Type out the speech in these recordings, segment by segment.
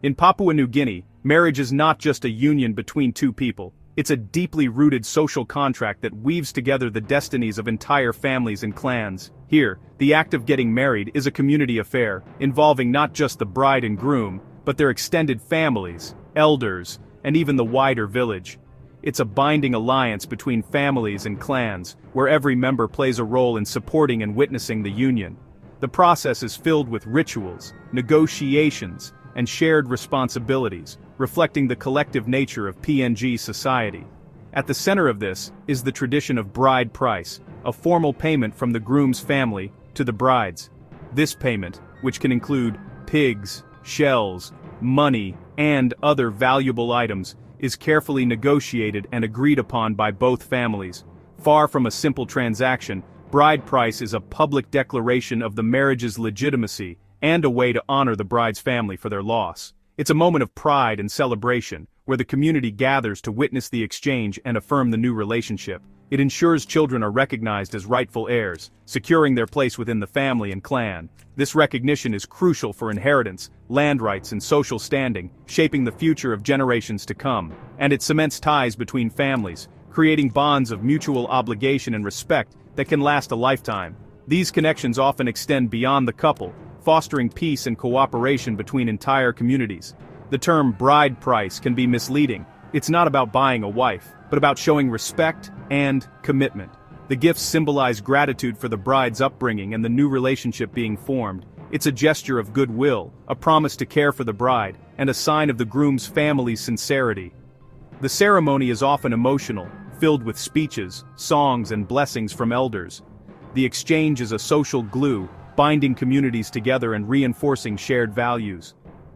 In Papua New Guinea, marriage is not just a union between two people. It's a deeply rooted social contract that weaves together the destinies of entire families and clans. Here, the act of getting married is a community affair, involving not just the bride and groom, but their extended families, elders, and even the wider village. It's a binding alliance between families and clans, where every member plays a role in supporting and witnessing the union. The process is filled with rituals, negotiations, and shared responsibilities, reflecting the collective nature of PNG society. At the center of this is the tradition of bride price, a formal payment from the groom's family to the bride's. This payment, which can include pigs, shells, money, and other valuable items, is carefully negotiated and agreed upon by both families. Far from a simple transaction, bride price is a public declaration of the marriage's legitimacy and a way to honor the bride's family for their loss. It's a moment of pride and celebration, where the community gathers to witness the exchange and affirm the new relationship. It ensures children are recognized as rightful heirs, securing their place within the family and clan. This recognition is crucial for inheritance, land rights, and social standing, shaping the future of generations to come. And it cements ties between families, creating bonds of mutual obligation and respect that can last a lifetime. These connections often extend beyond the couple, fostering peace and cooperation between entire communities. The term bride price can be misleading. It's not about buying a wife, but about showing respect and commitment. The gifts symbolize gratitude for the bride's upbringing and the new relationship being formed. It's a gesture of goodwill, a promise to care for the bride, and a sign of the groom's family's sincerity. The ceremony is often emotional, filled with speeches, songs, and blessings from elders. The exchange is a social glue, binding communities together and reinforcing shared values.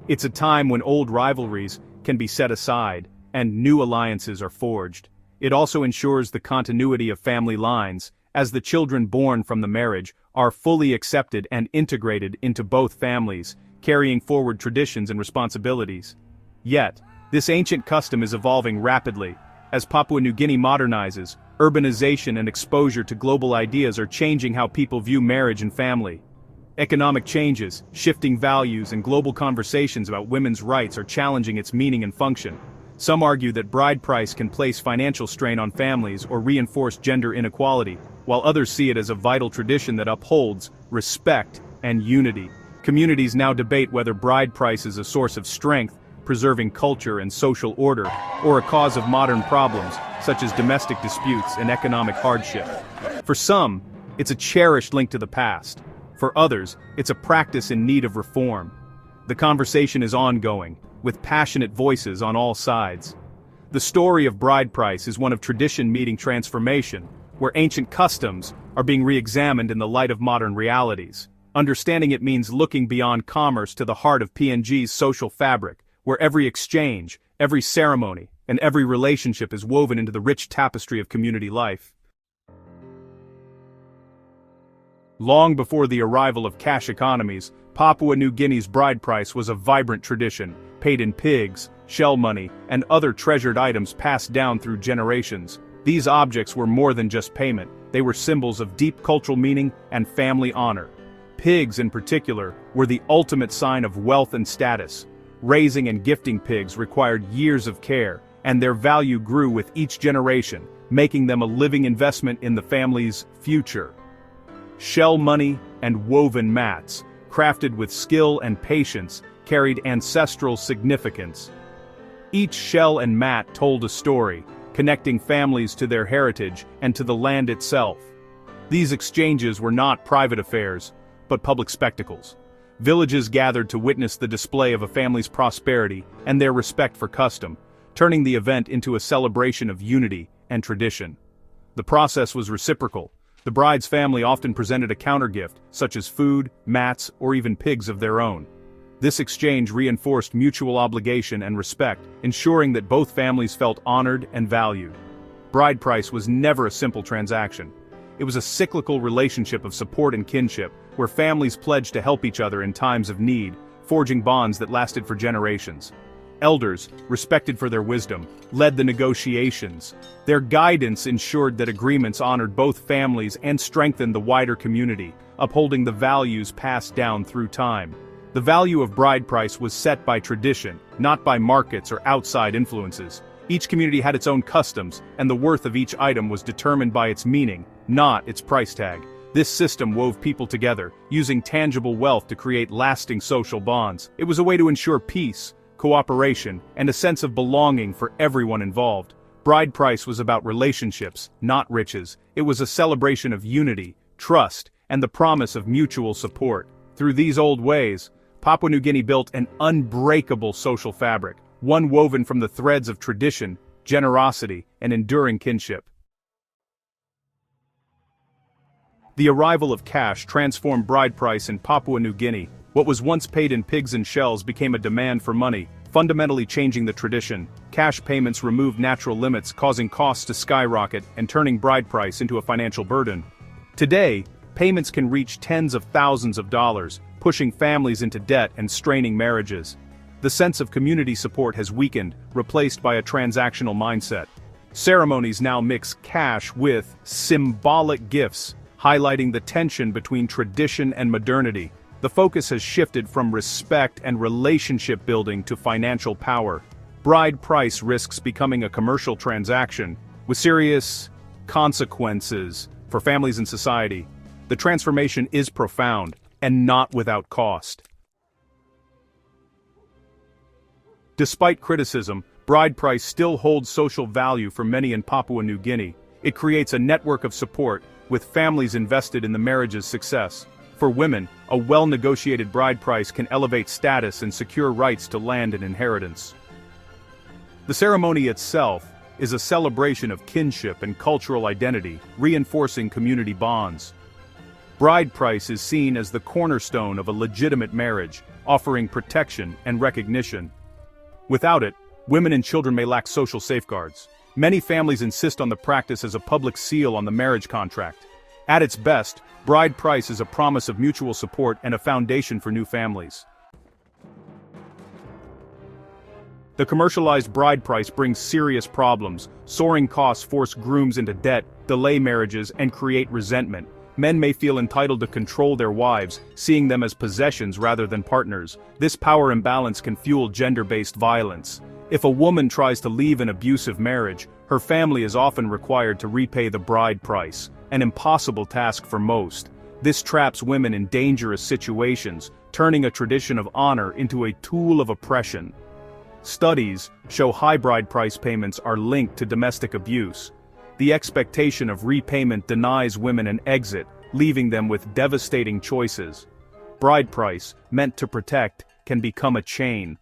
It's a time when old rivalries can be set aside, and new alliances are forged. It also ensures the continuity of family lines, as the children born from the marriage are fully accepted and integrated into both families, carrying forward traditions and responsibilities. Yet, this ancient custom is evolving rapidly. As Papua New Guinea modernizes, urbanization and exposure to global ideas are changing how people view marriage and family. Economic changes, shifting values, and global conversations about women's rights are challenging its meaning and function. Some argue that bride price can place financial strain on families or reinforce gender inequality, while others see it as a vital tradition that upholds respect and unity. Communities now debate whether bride price is a source of strength, preserving culture and social order, or a cause of modern problems, such as domestic disputes and economic hardship. For some, it's a cherished link to the past. For others, it's a practice in need of reform. The conversation is ongoing, with passionate voices on all sides. The story of bride price is one of tradition meeting transformation, where ancient customs are being re-examined in the light of modern realities. Understanding it means looking beyond commerce to the heart of PNG's social fabric, where every exchange, every ceremony, and every relationship is woven into the rich tapestry of community life. Long before the arrival of cash economies, Papua New Guinea's bride price was a vibrant tradition, paid in pigs, shell money, and other treasured items passed down through generations. These objects were more than just payment, they were symbols of deep cultural meaning and family honor. Pigs, in particular, were the ultimate sign of wealth and status. Raising and gifting pigs required years of care, and their value grew with each generation, making them a living investment in the family's future. Shell money and woven mats, crafted with skill and patience, carried ancestral significance. Each shell and mat told a story, connecting families to their heritage and to the land itself. These exchanges were not private affairs, but public spectacles. Villages gathered to witness the display of a family's prosperity and their respect for custom, turning the event into a celebration of unity and tradition. The process was reciprocal. The bride's family often presented a countergift, such as food, mats, or even pigs of their own. This exchange reinforced mutual obligation and respect, ensuring that both families felt honored and valued. Bride price was never a simple transaction. It was a cyclical relationship of support and kinship, where families pledged to help each other in times of need, forging bonds that lasted for generations. Elders, respected for their wisdom, led the negotiations. Their guidance ensured that agreements honored both families and strengthened the wider community, upholding the values passed down through time. The value of bride price was set by tradition, not by markets or outside influences. Each community had its own customs, and the worth of each item was determined by its meaning, not its price tag. This system wove people together, using tangible wealth to create lasting social bonds. It was a way to ensure peace, cooperation, and a sense of belonging for everyone involved. Bride price was about relationships, not riches. It was a celebration of unity, trust, and the promise of mutual support. Through these old ways, Papua New Guinea built an unbreakable social fabric, one woven from the threads of tradition, generosity, and enduring kinship. The arrival of cash transformed bride price in Papua New Guinea. What was once paid in pigs and shells became a demand for money, fundamentally changing the tradition. Cash payments removed natural limits, causing costs to skyrocket and turning bride price into a financial burden. Today, payments can reach tens of thousands of dollars, pushing families into debt and straining marriages. The sense of community support has weakened, replaced by a transactional mindset. Ceremonies now mix cash with symbolic gifts, highlighting the tension between tradition and modernity. The focus has shifted from respect and relationship building to financial power. Bride price risks becoming a commercial transaction, with serious consequences for families and society. The transformation is profound, and not without cost. Despite criticism, bride price still holds social value for many in Papua New Guinea. It creates a network of support, with families invested in the marriage's success. For women, a well-negotiated bride price can elevate status and secure rights to land and inheritance. The ceremony itself is a celebration of kinship and cultural identity, reinforcing community bonds. Bride price is seen as the cornerstone of a legitimate marriage, offering protection and recognition. Without it, women and children may lack social safeguards. Many families insist on the practice as a public seal on the marriage contract. At its best, bride price is a promise of mutual support and a foundation for new families. The commercialized bride price brings serious problems. Soaring costs force grooms into debt, delay marriages, and create resentment. Men may feel entitled to control their wives, seeing them as possessions rather than partners. This power imbalance can fuel gender-based violence. If a woman tries to leave an abusive marriage, her family is often required to repay the bride price, an impossible task for most. This traps women in dangerous situations, turning a tradition of honor into a tool of oppression. Studies show high bride price payments are linked to domestic abuse. The expectation of repayment denies women an exit, leaving them with devastating choices. Bride price, meant to protect, can become a chain.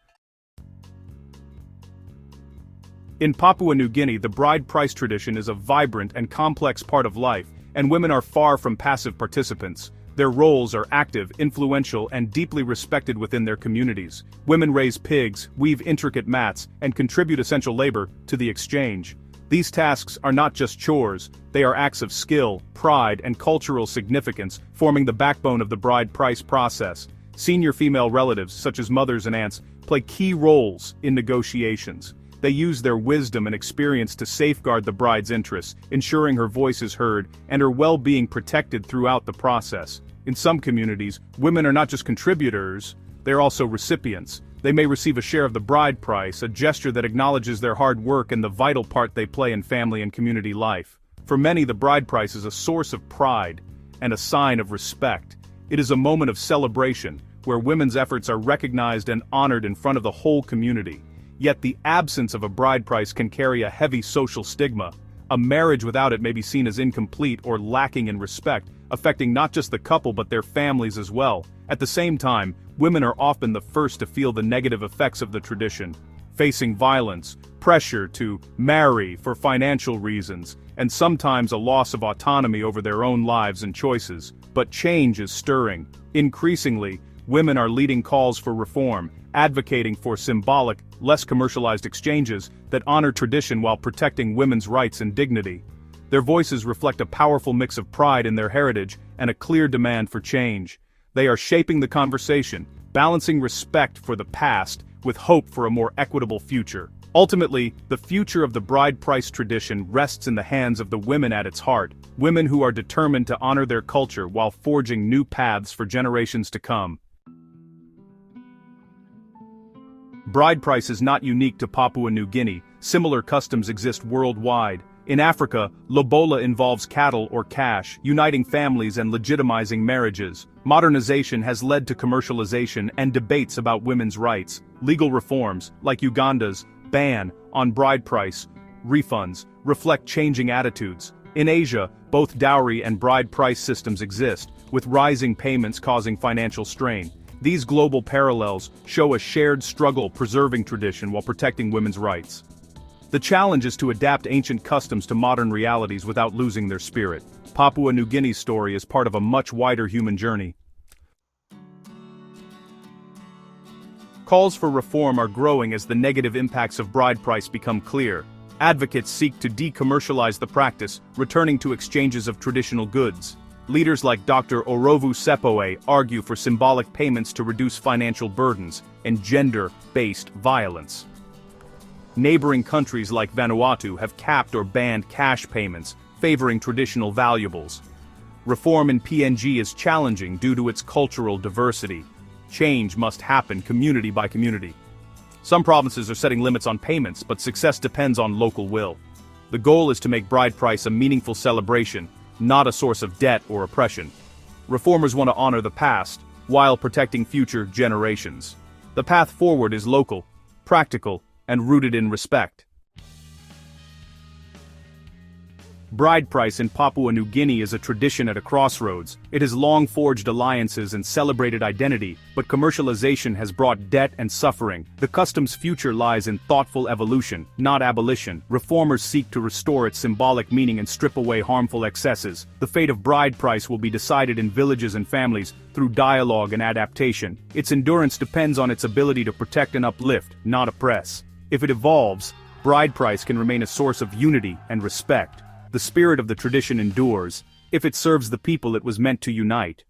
In Papua New Guinea, the bride price tradition is a vibrant and complex part of life, and women are far from passive participants. Their roles are active, influential, and deeply respected within their communities. Women raise pigs, weave intricate mats, and contribute essential labor to the exchange. These tasks are not just chores, they are acts of skill, pride, and cultural significance, forming the backbone of the bride price process. Senior female relatives, such as mothers and aunts, play key roles in negotiations. They use their wisdom and experience to safeguard the bride's interests, ensuring her voice is heard and her well-being protected throughout the process. In some communities, women are not just contributors, they are also recipients. They may receive a share of the bride price, a gesture that acknowledges their hard work and the vital part they play in family and community life. For many, the bride price is a source of pride and a sign of respect. It is a moment of celebration, where women's efforts are recognized and honored in front of the whole community. Yet the absence of a bride price can carry a heavy social stigma. A marriage without it may be seen as incomplete or lacking in respect, affecting not just the couple but their families as well. At the same time, women are often the first to feel the negative effects of the tradition, facing violence, pressure to marry for financial reasons, and sometimes a loss of autonomy over their own lives and choices. But change is stirring. Increasingly, women are leading calls for reform, advocating for symbolic, less commercialized exchanges that honor tradition while protecting women's rights and dignity. Their voices reflect a powerful mix of pride in their heritage and a clear demand for change. They are shaping the conversation, balancing respect for the past with hope for a more equitable future. Ultimately, the future of the bride price tradition rests in the hands of the women at its heart, women who are determined to honor their culture while forging new paths for generations to come. Bride price is not unique to Papua New Guinea, similar customs exist worldwide. In Africa, lobola involves cattle or cash, uniting families and legitimizing marriages. Modernization has led to commercialization and debates about women's rights. Legal reforms, like Uganda's ban on bride price refunds, reflect changing attitudes. In Asia, both dowry and bride price systems exist, with rising payments causing financial strain. These global parallels show a shared struggle preserving tradition while protecting women's rights. The challenge is to adapt ancient customs to modern realities without losing their spirit. Papua New Guinea's story is part of a much wider human journey. Calls for reform are growing as the negative impacts of bride price become clear. Advocates seek to decommercialize the practice, returning to exchanges of traditional goods. Leaders like Dr. Orovu Sepoe argue for symbolic payments to reduce financial burdens and gender-based violence. Neighboring countries like Vanuatu have capped or banned cash payments, favoring traditional valuables. Reform in PNG is challenging due to its cultural diversity. Change must happen community by community. Some provinces are setting limits on payments, but success depends on local will. The goal is to make bride price a meaningful celebration, not a source of debt or oppression. Reformers want to honor the past, while protecting future generations. The path forward is local, practical, and rooted in respect. Bride price in Papua New Guinea is a tradition at a crossroads. It has long forged alliances and celebrated identity, but commercialization has brought debt and suffering. The custom's future lies in thoughtful evolution, not abolition. Reformers seek to restore its symbolic meaning and strip away harmful excesses. The fate of bride price will be decided in villages and families through dialogue and adaptation. Its endurance depends on its ability to protect and uplift, not oppress. If it evolves, bride price can remain a source of unity and respect. The spirit of the tradition endures, if it serves the people it was meant to unite.